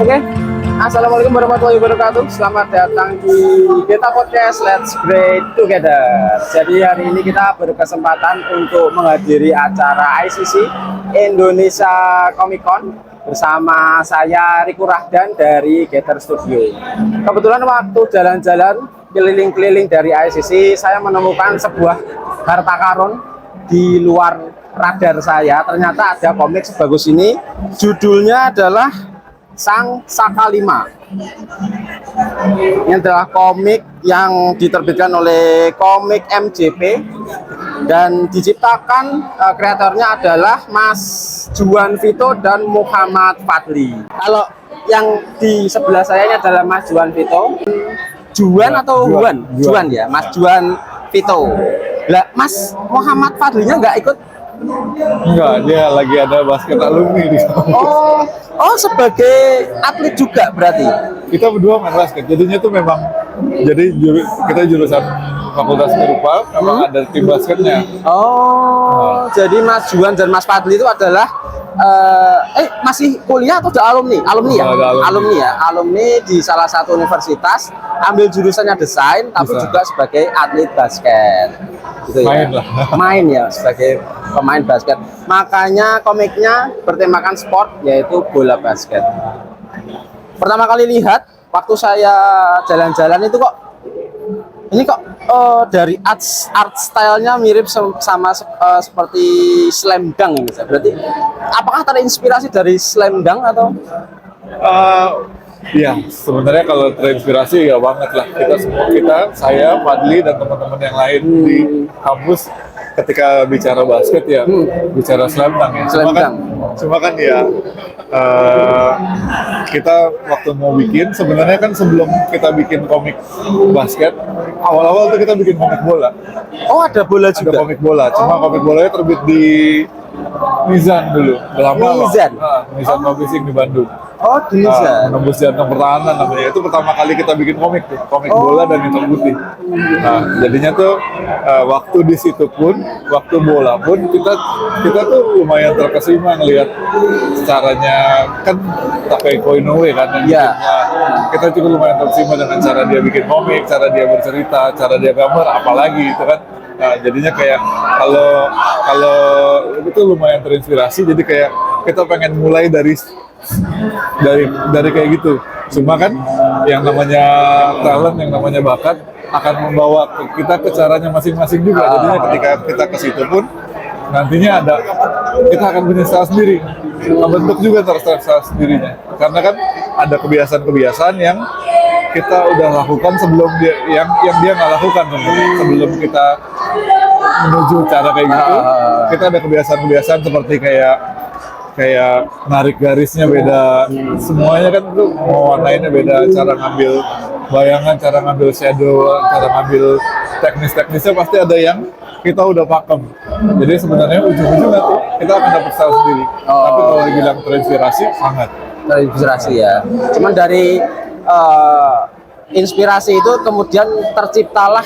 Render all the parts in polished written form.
Oke, Assalamualaikum warahmatullahi wabarakatuh. Selamat datang di Beta Podcast Let's Great Together. Jadi hari ini kita berkesempatan untuk menghadiri acara ICC Indonesia Comic Con bersama saya Riku Rahdan dari Gather Studio. Kebetulan waktu jalan-jalan keliling-keliling dari ICC, saya menemukan sebuah harta karun di luar radar saya. Ternyata ada komik sebagus ini. Judulnya adalah Sang Saka 5. Ini adalah komik yang diterbitkan oleh Komik MJP dan diciptakan kreatornya adalah Mas Juan Vito dan Muhammad Fadli. Kalau yang di sebelah saya ini adalah Mas Juan Vito. Juan atau Juan? Juan ya, Mas Juan Vito. Lah, Mas Muhammad Fadlinya nggak ikut? Enggak, dia lagi ada basket alumni di sana. Oh, sebagai atlet juga berarti? Kita berdua main basket, jadinya tuh memang kita jurusan Fakultas Kerupa, memang ada tim basketnya. Jadi Mas Juan dan Mas Fadli itu adalah masih kuliah atau udah alumni? Alumni ya? Alumni ya? Alumni di salah satu universitas, ambil jurusannya desain, tapi juga sebagai atlet basket. Gitu ya? Main ya, sebagai pemain basket. Makanya komiknya bertemakan sport, yaitu bola basket. Pertama kali lihat waktu saya jalan-jalan itu kok ini kok dari art stylenya mirip sama seperti Slam Dunk ini. Berarti apakah terinspirasi dari Slam Dunk atau? Ya, sebenarnya kalau terinspirasi ya banget lah. Saya, Fadli dan teman-teman yang lain di kampus ketika bicara basket ya bicara Slam Dunk ya. Cuma kan ya kita waktu mau bikin, sebenarnya kan sebelum kita bikin komik basket, awal-awal tuh kita bikin komik bola. Oh, ada bola juga? Ada komik bola, cuma komik bolanya terbit di Mizan dulu, Mizan? Mizan Publishing di Bandung. Oh, di Mizan? Menembus Jantung Pertahanan namanya. Itu pertama kali kita bikin komik tuh, komik bola dan hitam putih. Nah, jadinya tuh waktu di situ pun, waktu bola pun kita tuh lumayan terkesima ngelihat caranya, kan pakai Koinowe kan. Iya. Kita juga lumayan terkesima dengan cara dia bikin komik, cara dia bercerita, cara dia gambar, apalagi itu kan. Nah, jadinya kayak kalau itu lumayan terinspirasi, jadi kayak kita pengen mulai dari kayak gitu. Cuma kan yang namanya talent, yang namanya bakat akan membawa kita ke caranya masing-masing juga. Jadinya ketika kita ke situ pun nantinya kita akan punya style sendiri, membentuk juga style sendirinya. Karena kan ada kebiasaan-kebiasaan yang kita udah lakukan sebelum dia nggak lakukan sebelum kita menuju cara kayak gitu. Kita ada kebiasaan-kebiasaan seperti kayak narik garisnya beda, semuanya kan tuh mau warnainnya beda, cara ngambil bayangan, cara ngambil shadow, cara ngambil teknisnya pasti ada yang kita udah pakem. Jadi sebenarnya ujung-ujungnya tuh kita akan dapat style sendiri. Tapi kalau dibilang terinspirasi, sangat terinspirasi ya. Cuman dari inspirasi itu kemudian terciptalah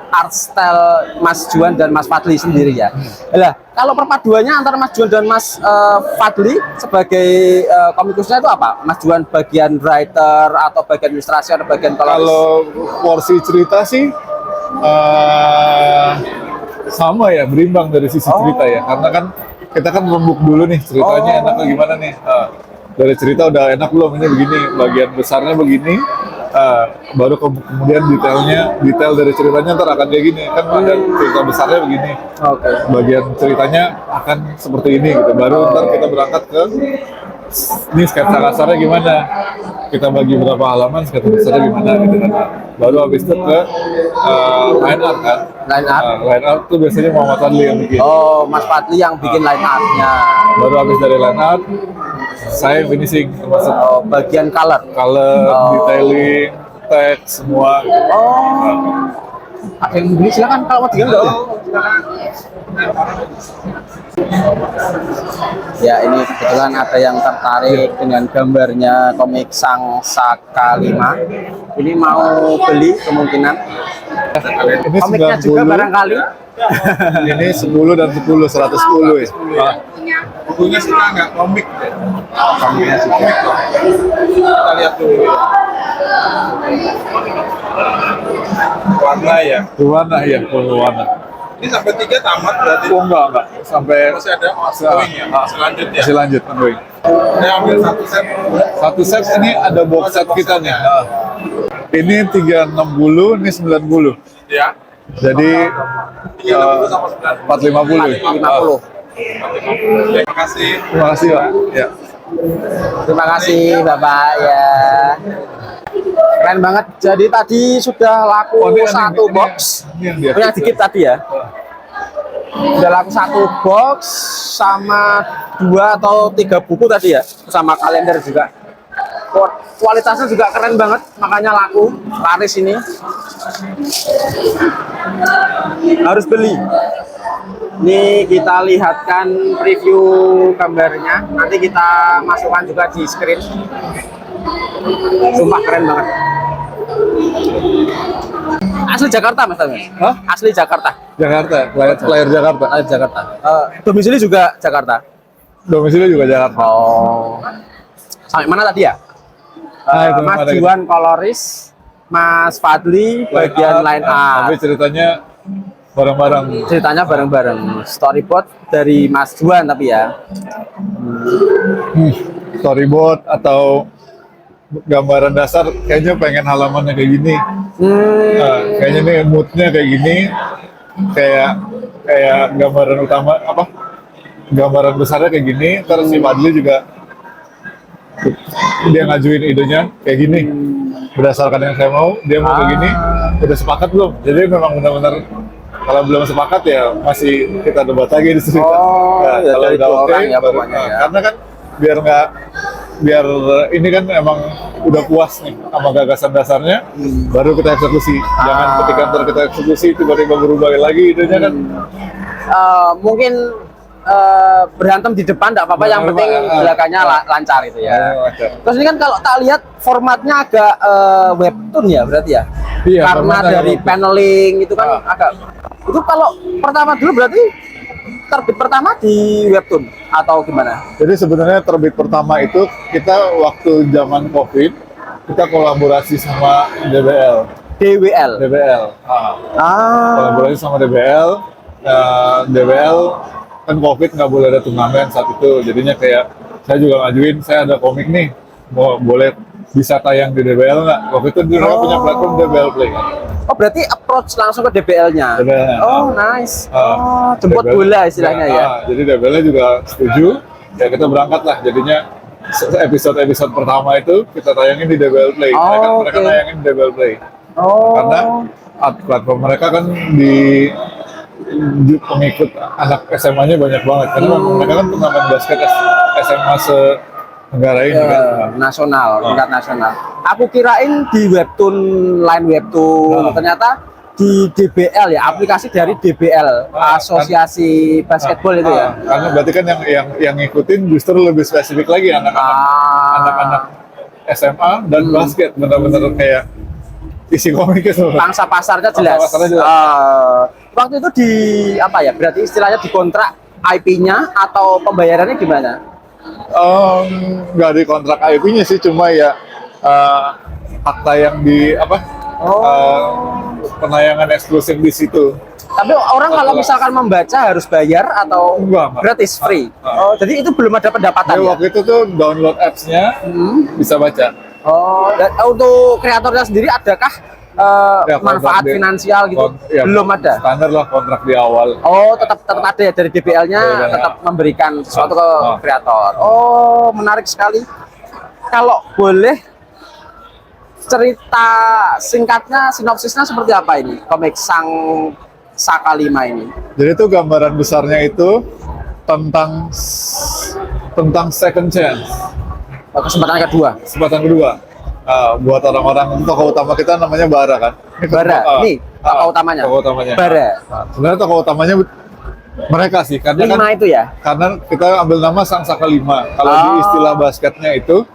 art style Mas Juan dan Mas Fadli sendiri ya. Lah, kalau perpaduannya antara Mas Juan dan Mas Fadli sebagai komikusnya itu apa? Mas Juan bagian writer atau bagian ilustrasi atau bagian koloris? Kalau porsi cerita sih sama ya, berimbang dari sisi cerita ya. Karena kan kita kan rembuk dulu nih ceritanya enaknya gimana nih. Dari cerita udah enak belum, ini begini, bagian besarnya begini, baru kemudian detail dari ceritanya ntar akan kayak gini, kan ada cerita besarnya begini, bagian ceritanya akan seperti ini gitu, baru ntar kita berangkat ke ini sketsa kasarnya gimana, kita bagi berapa halaman, sketsa besarnya gimana gitu kan, baru habis itu ke line art kan. Line art tuh biasanya Muhammad Fadli yang bikin. Mas Fadli yang bikin line artnya. Baru habis dari line art, saya yang finishing, termasuk bagian color, detailing, teks semua. Ada yang beli, silakan kalau mau diganti. Ya, ini kebetulan ada yang tertarik dengan gambarnya komik Sang Saka 5. Ini mau beli kemungkinan. Komiknya juga barangkali. Ini 10 dan 10, 110 ya. Bukunya sih nggak komik deh. Komik kok. Kita lihat dulu. Warna ya. Warna ya, warna. Ini sampai 3 tamat berarti. Oh enggak. Sampai Masih ada ongoing ya. Selanjutnya. masih lanjut ongoing. Saya ambil satu set. Satu set ini ada box set kita nih. Ini 360, ini 90. Ya. Jadi 30 sama 450. 50. Terima kasih. Terima kasih, Pak. Ya. Terima kasih Bapak ya. Keren banget. Jadi tadi sudah laku Oh, ini satu ini box. yang dia. Yang dikit tadi ya. Udah laku satu box sama 2 atau 3 buku tadi ya, sama kalender juga. Kualitasnya juga keren banget, makanya laku, laris ini. Harus beli. Ini kita lihatkan preview gambarnya, nanti kita masukkan juga di screen. Sumpah keren banget. Asli Jakarta Mas Mas? Hah? Asli Jakarta. Jakarta, player Jakarta. Asli Jakarta. Domisili juga Jakarta. Domisili juga Jakarta. Oh. Sampai mana tadi ya? Itu Mas mana Juan Koloris, Mas Fadli bagian line A. Tapi ceritanya bareng-bareng. Ceritanya bareng-bareng. Storyboard dari Mas Juan tapi ya. Storyboard atau gambaran dasar kayaknya pengen halamannya kayak gini. Nah, kayaknya nih moodnya kayak gini, kayak gambaran utama apa? Gambaran besarnya kayak gini. Terus si Fadli juga dia ngajuin idenya kayak gini. Berdasarkan yang saya mau, dia mau kayak gini. Udah sepakat belum? Jadi memang benar-benar kalau belum sepakat ya masih kita debat lagi di situ. Oh, Nah, ya kalau dari udah dua oke, orang ya baru- pokoknya ya. karena kan biar ini kan emang udah puas nih sama gagasan dasarnya, baru kita eksekusi. Jangan ketika ntar kita eksekusi tiba-tiba berubah lagi idenya kan. Mungkin berantem di depan enggak apa-apa, yang penting belakangnya lancar itu ya. Lancar. Terus ini kan kalau tak lihat formatnya agak webtoon ya berarti ya. Iya, Karena formatnya dari webtoon. paneling itu kan agak. Itu kalau pertama dulu berarti terbit pertama di webtoon atau gimana? Jadi sebenarnya terbit pertama itu kita waktu zaman COVID kita kolaborasi sama DBL. DWL. DBL. Kolaborasi sama DBL. DBL kan COVID nggak boleh ada turnamen saat itu, jadinya kayak saya juga ngajuin, saya ada komik nih, boleh bisa tayang di DBL nggak? Waktu itu dia punya platform DBL Play kan. Oh berarti approach langsung ke DBL-nya. DBL-nya. Oh nice. Oh jemput DBL bola istilahnya ya. Jadi DBL-nya juga setuju, ya kita berangkat lah. Jadinya episode pertama itu kita tayangin di DBL Play. Mereka tayangin di DBL Play. Oh. Karena platform mereka kan di pengikut anak SMA-nya banyak banget. Karena mereka kan turnamen basket SMA se-negara ini kan. Nasional, tingkat nasional. Aku kirain di webtoon, line webtoon, ternyata di DBL ya, aplikasi dari DBL, Asosiasi Basketball itu ya. Karena berarti kan yang ngikutin justru lebih spesifik lagi anak-anak SMA dan basket, benar-benar kayak isi komiknya semua. Pangsa pasarnya jelas. Pangsa pasarnya jelas. Waktu itu di apa ya? Berarti istilahnya dikontrak IP-nya atau pembayarannya gimana? Nggak di kontrak IP-nya sih, cuma ya fakta yang di apa? Penayangan eksklusif di situ. Tapi orang kalau misalkan membaca harus bayar atau Enggak. gratis free? Oh, jadi itu belum ada pendapatan Ya, ya? waktu itu tuh download apps-nya bisa baca. Oh, dan untuk kreatornya sendiri adakah Ya, manfaat kontrak finansial gitu? ya, Belum ada. Standar lah kontrak di awal. Oh, tetap ada ya dari DBL-nya DBL-nya. tetap memberikan sesuatu ke kreator. Oh, menarik sekali. Kalau boleh cerita singkatnya, sinopsisnya seperti apa ini? Komik Sang Saka 5 ini. Jadi itu gambaran besarnya itu tentang second chance, Kesempatan kedua. kesempatan kedua. Buat orang-orang, tokoh utama kita namanya Bara kan. Bara, ini tokoh utamanya. Tokoh utamanya. Bara. Sebenarnya tokoh utamanya mereka sih, karena 5 kan itu ya? karena kita ambil nama Sang Saka 5. Kalau di istilah basketnya itu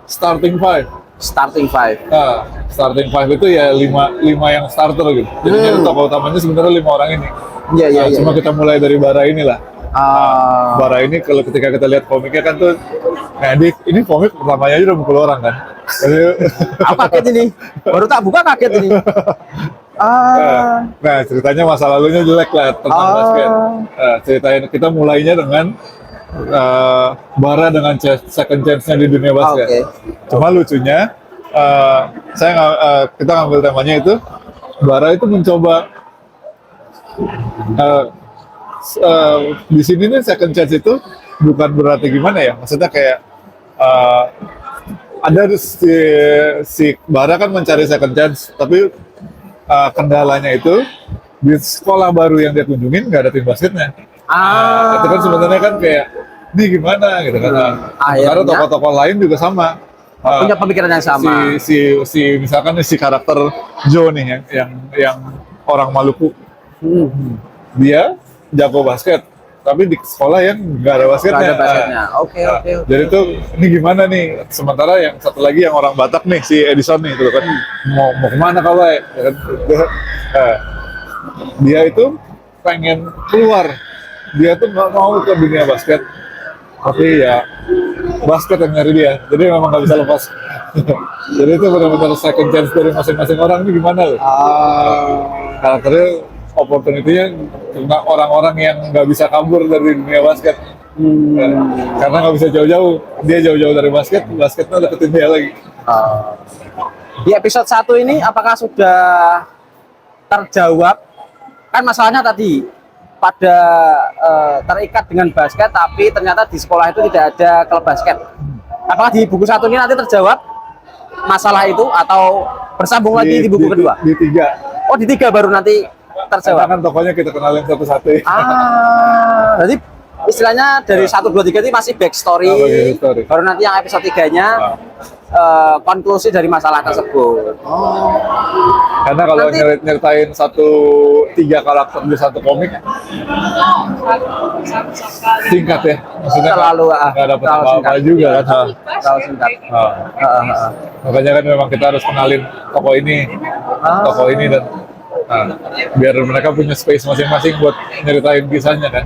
starting five. Starting five. Nah, starting five itu ya lima yang starter gitu. Jadi tokoh utamanya sebenarnya 5 orang ini. Iya, iya, Nah, iya. cuma kita mulai dari Bara inilah. Ah, Bara ini kalau ketika kita lihat komiknya kan tuh, nah ini komik pertamanya aja udah mukul orang kan. Jadi, aku kaget ini. Baru tak buka kaget ini. nah ceritanya masa lalunya jelek lah tentang basket. Ceritain kita mulainya dengan Bara dengan second chance-nya di dunia basket. Oke. Cuma lucunya kita ngambil temanya itu Bara itu mencoba di sini nih second chance itu bukan berarti gimana ya, maksudnya kayak ada si Bara kan mencari second chance, tapi kendalanya itu di sekolah baru yang dia kunjungin nggak ada tim basketnya. Itu kan sebenarnya kan kayak ini gimana gitu kan. Karena Akhirnya tokoh-tokoh lain juga sama. punya pemikiran yang sama. Si misalkan si karakter Joe nih yang orang Maluku, dia jago basket, tapi di sekolah yang nggak ada basketnya. Nggak ada basketnya. Oke. Jadi tuh ini gimana nih? Sementara yang satu lagi yang orang Batak nih, si Edison nih, gitu kan, mau kemana kau, ya kan? Dia itu pengen keluar, dia tuh nggak mau ke dunia basket, tapi ya basket yang nyari dia, jadi memang nggak bisa lepas. Jadi itu benar-benar second chance dari masing-masing orang ini gimana loh? Karakternya, opportunity-nya cuma orang-orang yang nggak bisa kabur dari dunia basket. Karena nggak bisa jauh-jauh, dia jauh-jauh dari basket, basketnya deketin dia lagi. Di episode 1 ini apakah sudah terjawab? Kan masalahnya tadi pada terikat dengan basket, tapi ternyata di sekolah itu tidak ada klub basket. Apakah di buku 1 ini nanti terjawab masalah itu atau bersambung lagi di buku kedua? Di 3. Oh, di 3 baru nanti terjawab. Kan tokohnya kita kenalin satu-satu. Jadi istilahnya dari 1, 2, 3 ini masih backstory. Backstory. Baru nanti yang episode 3-nya konklusi dari masalah tersebut. Karena kalau Nanti- nyeritain 3 karakter di satu komik singkat ya, maksudnya Terlalu, nggak dapat terlalu apa-apa singkat. juga kan. Terlalu singkat. Makanya kan memang kita harus kenalin tokoh ini dan biar mereka punya space masing-masing buat nyeritain kisahnya kan.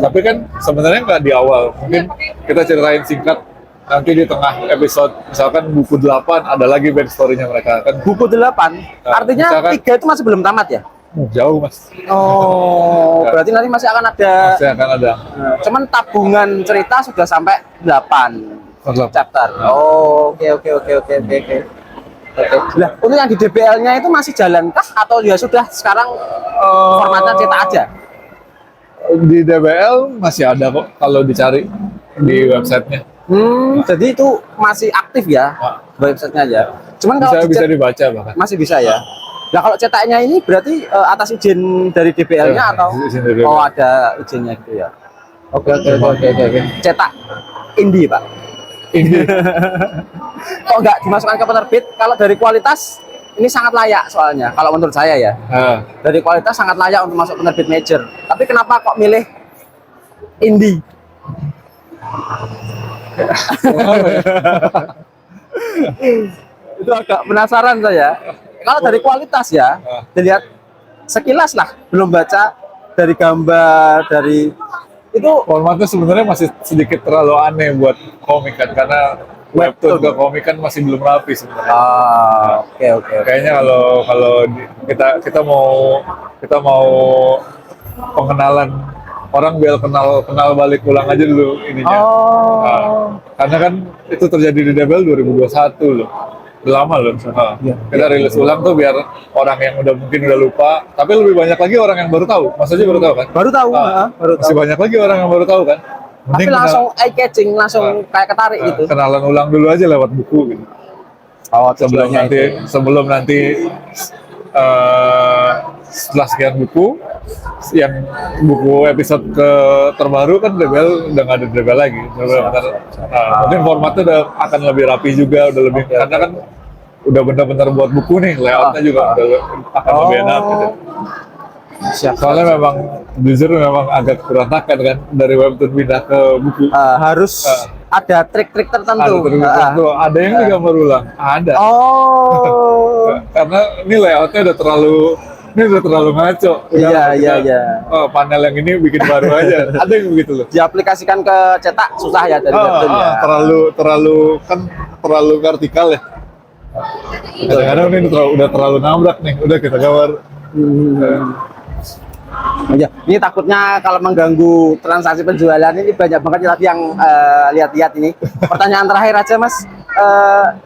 Tapi kan sebenarnya nggak di awal, mungkin kita ceritain singkat, nanti di tengah episode misalkan buku 8 ada lagi backstory-nya mereka kan. Buku 8, artinya misalkan- 3 itu masih belum tamat ya? Jauh mas, Oh, berarti nanti masih akan ada. masih akan ada. Cuman tabungan cerita sudah sampai 8 chapter. Oh, oke. Lah, untuk yang di DBL-nya itu masih jalankah atau ya sudah sekarang formatnya cetak aja? Di DBL masih ada kok kalau dicari di websitenya. Jadi itu masih aktif ya websitenya ya. Cuman kalau Bisa dicet- dibaca bahkan. masih bisa ya. Nah kalau cetaknya ini berarti atas izin dari DBL-nya atau? izin dari DBL. Oh ada izinnya gitu ya. Oke. Cetak indie Pak. Ini Kok nggak dimasukkan ke penerbit? Kalau dari kualitas ini sangat layak soalnya. Kalau menurut saya ya, dari kualitas sangat layak untuk masuk penerbit major. Tapi kenapa kok milih indie? Itu agak penasaran saya. Kalau dari kualitas ya, dilihat sekilas lah, belum baca dari gambar, dari itu formatnya sebenarnya masih sedikit terlalu aneh buat komik kan, karena webtoon ke komik kan masih belum rapi sebenarnya. Oke. Kayaknya kalau kita mau pengenalan orang biar kenal balik ulang aja dulu ininya. Karena kan itu terjadi di DBL 2021 loh. Udah lama loh. Kita rilis ulang tuh biar orang yang mungkin udah lupa, tapi lebih banyak lagi orang yang baru tahu. Maksudnya baru tahu kan? baru tahu, baru Masih tahu. banyak lagi orang yang baru tahu kan? Tapi Mending langsung eye catching, langsung kayak ketarik gitu. kenalan ulang dulu aja lewat buku gitu. Sebelum nanti setelah sekian buku, yang buku episode terbaru kan DBL udah nggak ada DBL lagi. Mungkin formatnya udah akan lebih rapi juga, udah lebih karena kan udah benar-benar buat buku nih, layoutnya juga akan lebih enak gitu. Soalnya memang jujur memang agak berantakan kan dari webtoon pindah ke buku. Harus ada trik-trik tertentu. Ada yang digambar ulang, ada. Oh. Karena ini layoutnya udah terlalu ngaco. Iya. Oh, panel yang ini bikin baru aja. Ada yang begitu loh. Diaplikasikan ke cetak susah ya dari webtoon ya. Terlalu vertikal ya. Kadang-kadang ini udah terlalu nabrak nih. Udah kita gambar. Ya, ini takutnya kalau mengganggu transaksi penjualan ini banyak banget tadi yang lihat-lihat ini. Pertanyaan terakhir aja Mas,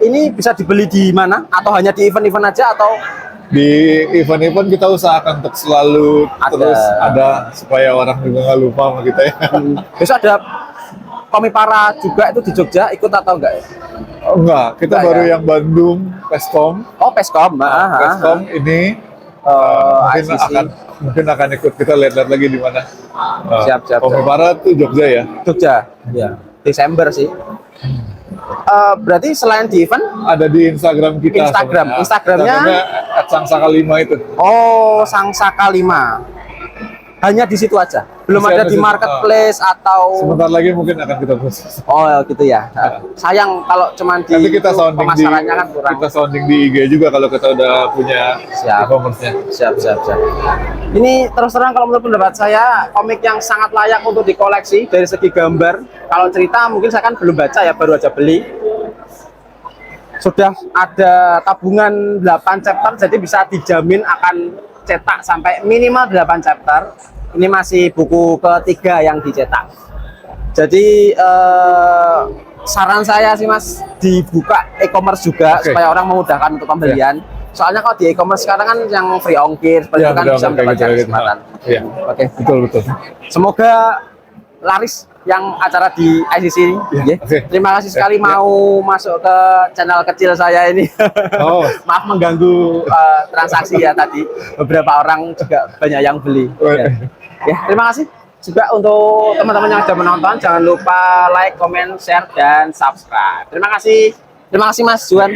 ini bisa dibeli di mana? Atau hanya di event-event aja atau? Di event-event kita usahakan untuk selalu terus ada supaya orang juga nggak lupa sama kita ya. Besok ada Komipara juga itu di Jogja, ikut atau enggak ya? Oh, enggak, kita baru yang Bandung, Peskom. Oh, Peskom. Peskom ini mungkin akan ikut, kita lihat lagi di mana. Siap. Komipara tuh Jogja ya? Jogja, ya. Desember sih. Berarti selain di event ada di Instagram kita. Instagramnya @sangsaka5 itu. Oh, Sangsaka5. Hanya di situ aja. Belum ada di marketplace atau sebentar lagi mungkin akan kita proses. Oh, gitu ya. Sayang kalau cuma di nanti kita sounding pemasarannya kan kurang. Kita sounding di IG juga kalau kita udah punya e-commerce-nya. Siap. Ini terus terang kalau menurut pendapat saya komik yang sangat layak untuk dikoleksi dari segi gambar. Kalau cerita mungkin saya kan belum baca ya, baru aja beli. Sudah ada tabungan 8 chapter, jadi bisa dijamin akan cetak sampai minimal 8 chapter. Ini masih buku ketiga yang dicetak. Jadi saran saya sih Mas, dibuka e-commerce juga supaya orang memudahkan untuk pembelian. Soalnya kalau di e-commerce sekarang kan yang free ongkir, seperti itu kan bisa mendapatkan kesempatan. Iya, betul. Semoga laris yang acara di ICC ini. Terima kasih sekali mau masuk ke channel kecil saya ini. Maaf mengganggu transaksi ya tadi. Beberapa orang juga banyak yang beli. Ya, terima kasih juga untuk teman-teman yang sudah menonton. Jangan lupa like, comment, share, dan subscribe. Terima kasih Mas Juan.